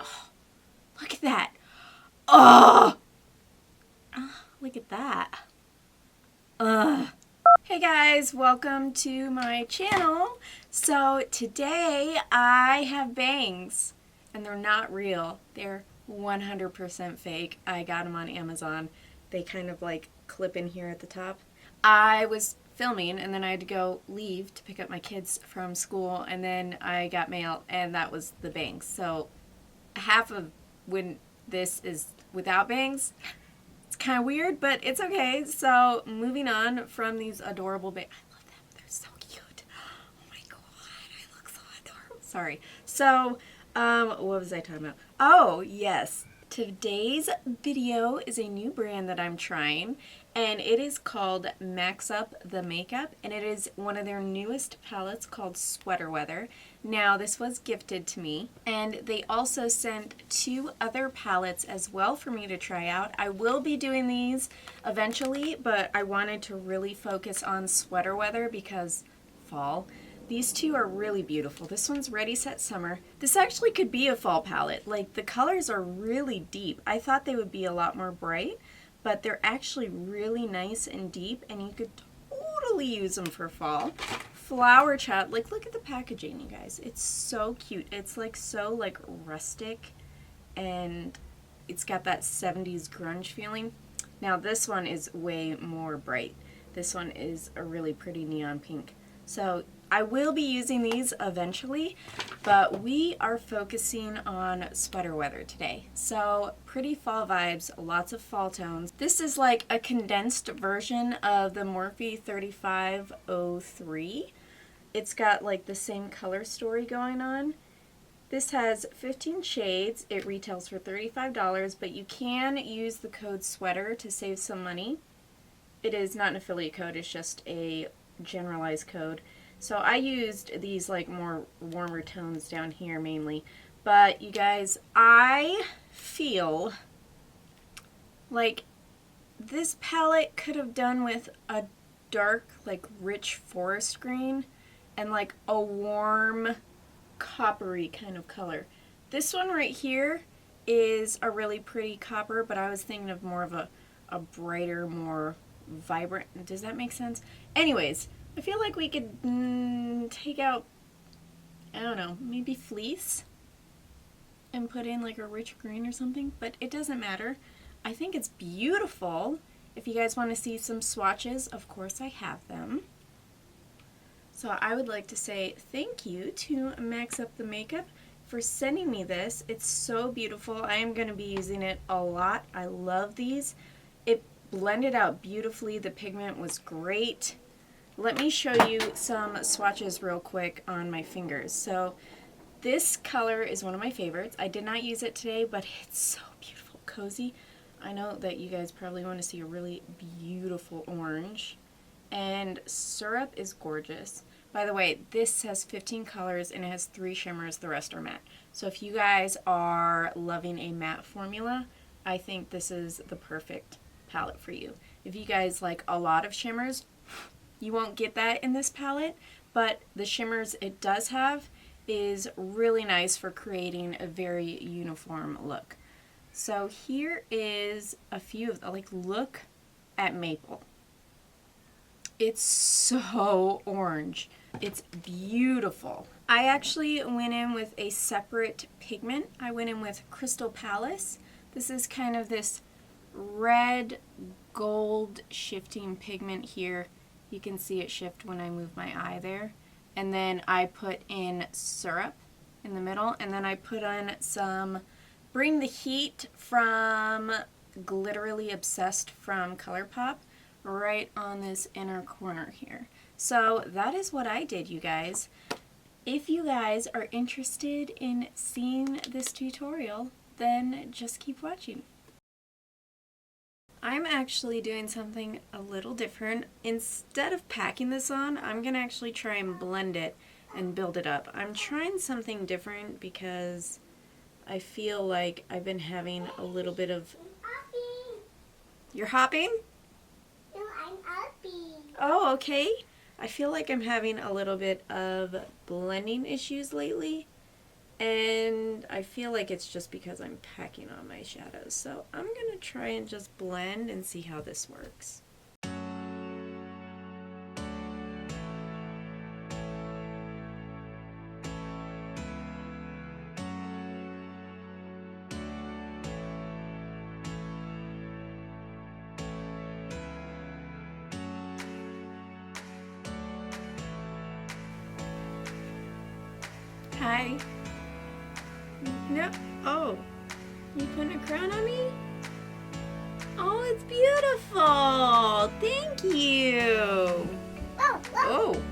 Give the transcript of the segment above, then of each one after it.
Oh, look at that. Oh, look at that. Hey guys, welcome to my channel. So today I have bangs and they're not real. They're 100% fake. I got them on Amazon. They kind of like clip in here at the top. I was filming and then I had to go leave to pick up my kids from school, and then I got mail and that was the bangs. So half of when this is without bangs, it's kind of weird, but it's okay. So moving on from these adorable bangs. I love them. They're so cute. Oh my god, I look so adorable. Sorry. So, what was I talking about? Oh, yes. Today's video is a new brand that I'm trying, and it is called MaxUp the Makeup, and it is one of their newest palettes called Sweater Weather. Now, this was gifted to me, and they also sent 2 other palettes as well for me to try out. I will be doing these eventually, but I wanted to really focus on Sweater Weather because fall. These 2 are really beautiful. This one's Ready Set Summer. This actually could be a fall palette. Like, the colors are really deep. I thought they would be a lot more bright, but they're actually really nice and deep, and you could totally use them for fall. Flower Chat, like, look at the packaging, you guys. It's so cute. It's like so like rustic, and it's got that 70s grunge feeling. Now this one is way more bright. This one is a really pretty neon pink. So I will be using these eventually, but we are focusing on Sweater Weather today. So pretty fall vibes, lots of fall tones. This is like a condensed version of the Morphe 3503. It's got like the same color story going on. This has 15 shades. It retails for $35, but you can use the code SWEATER to save some money. It is not an affiliate code, it's just a generalized code. So I used these like more warmer tones down here mainly. But you guys, I feel like this palette could have done with a dark, like rich forest green and like a warm coppery kind of color. This one right here is a really pretty copper, but I was thinking of more of a brighter, more vibrant. Does that make sense? Anyways, I feel like we could take out, I don't know, maybe fleece and put in like a rich green or something, but it doesn't matter. I think it's beautiful. If you guys want to see some swatches, of course I have them. So I would like to say thank you to MaxUp the Makeup for sending me this. It's so beautiful. I am going to be using it a lot. I love these. It blended out beautifully. The pigment was great. Let me show you some swatches real quick on my fingers. So this color is one of my favorites. I did not use it today, but it's so beautiful, cozy. I know that you guys probably want to see a really beautiful orange. And Syrup is gorgeous. By the way, this has 15 colors and it has 3 shimmers. The rest are matte. So if you guys are loving a matte formula, I think this is the perfect palette for you. If you guys like a lot of shimmers, you won't get that in this palette, but the shimmers it does have is really nice for creating a very uniform look. So here is a few of, like, look at Maple. It's so orange. It's beautiful. I actually went in with a separate pigment. I went in with Crystal Palace. This is kind of this red gold shifting pigment here. You can see it shift when I move my eye there. And then I put in Syrup in the middle, and then I put on some Bring the Heat from Glitterily Obsessed from ColourPop right on this inner corner here. So that is what I did, you guys. If you guys are interested in seeing this tutorial, then just keep watching. I'm actually doing something a little different. Instead of packing this on, I'm gonna actually try and blend it and build it up. I'm trying something different because I feel like I've been having a little bit of... You're hopping? No, I'm hopping. Oh, okay. I feel like I'm having a little bit of blending issues lately. And I feel like it's just because I'm packing on my shadows. So I'm going to try and just blend and see how this works. Hi. No. Oh. You putting a crown on me? Oh, it's beautiful. Thank you. Oh, Oh.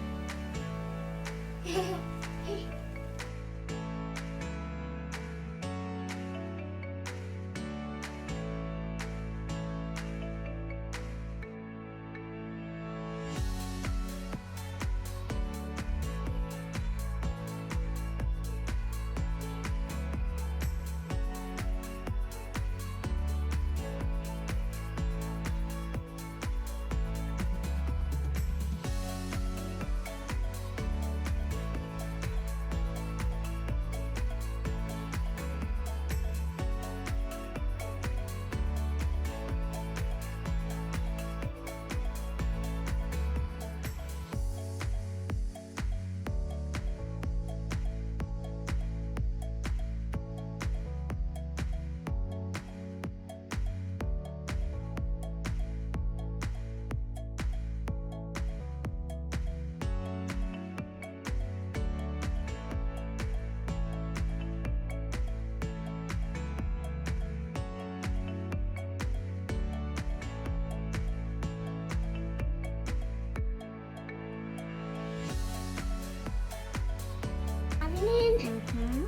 Mm-hmm.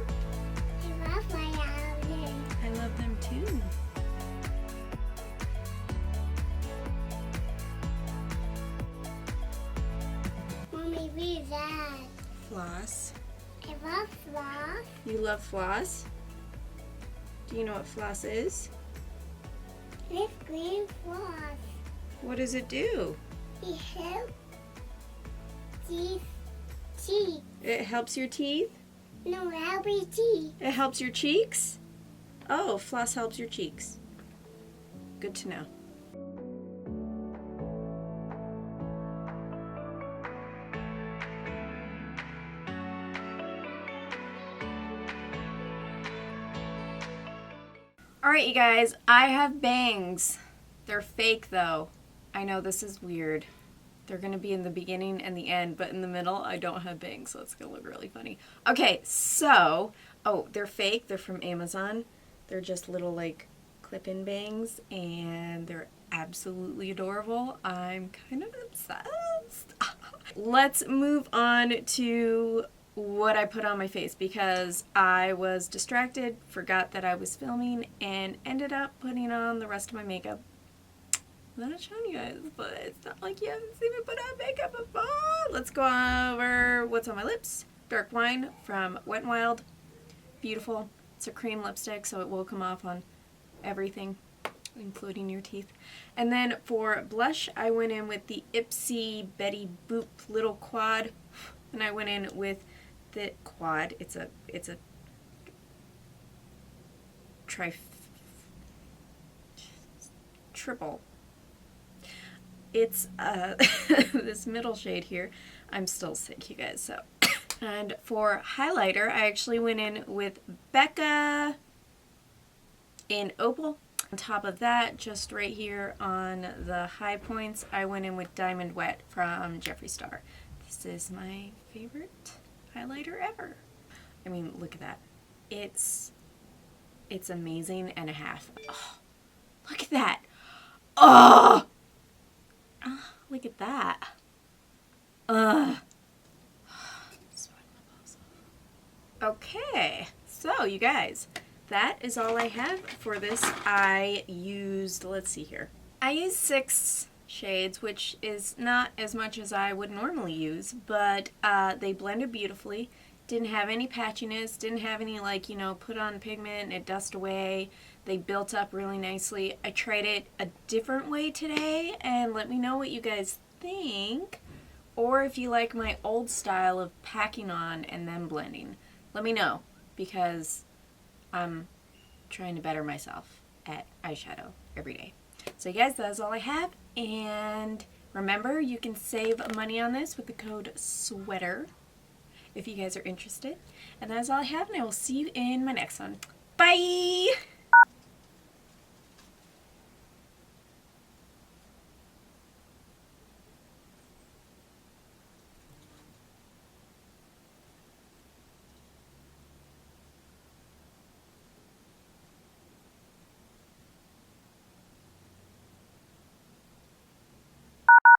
I love my almond. I love them too. Mommy, read that. Floss. I love floss. You love floss? Do you know what floss is? It's green floss. What does it do? It helps teeth. Teeth. It helps your teeth? No, helpy teeth. It helps your cheeks? Oh, floss helps your cheeks. Good to know. Alright, you guys, I have bangs. They're fake though. I know this is weird. They're going to be in the beginning and the end, but in the middle, I don't have bangs, so it's going to look really funny. Okay, so, oh, they're fake. They're from Amazon. They're just little, like, clip-in bangs, and they're absolutely adorable. I'm kind of obsessed. Let's move on to what I put on my face, because I was distracted, forgot that I was filming, and ended up putting on the rest of my makeup. I'm not showing you guys, but it's not like you haven't seen me put on makeup before. Let's go over what's on my lips. Dark Wine from Wet n Wild. Beautiful. It's a cream lipstick, so it will come off on everything, including your teeth. And then for blush, I went in with the Ipsy Betty Boop Little Quad. And I went in with the quad. It's a triple. It's this middle shade here. I'm still sick, you guys, so. And for highlighter, I actually went in with Becca in Opal. On top of that, just right here on the high points, I went in with Diamond Wet from Jeffree Star. This is my favorite highlighter ever. I mean, look at that. It's amazing and a half. Oh, look at that. Oh! Look at that. Okay, so you guys, that is all I have for this. I used, let's see here. I used 6 shades, which is not as much as I would normally use, but they blended beautifully. Didn't have any patchiness, didn't have any, like, you know, put on pigment and it dust away. They built up really nicely. I tried it a different way today, and let me know what you guys think. Or if you like my old style of packing on and then blending. Let me know. because I'm trying to better myself at eyeshadow every day. So you guys, that's all I have. And remember, you can save money on this with the code SWEATER if you guys are interested. And that's all I have, and I will see you in my next one. Bye!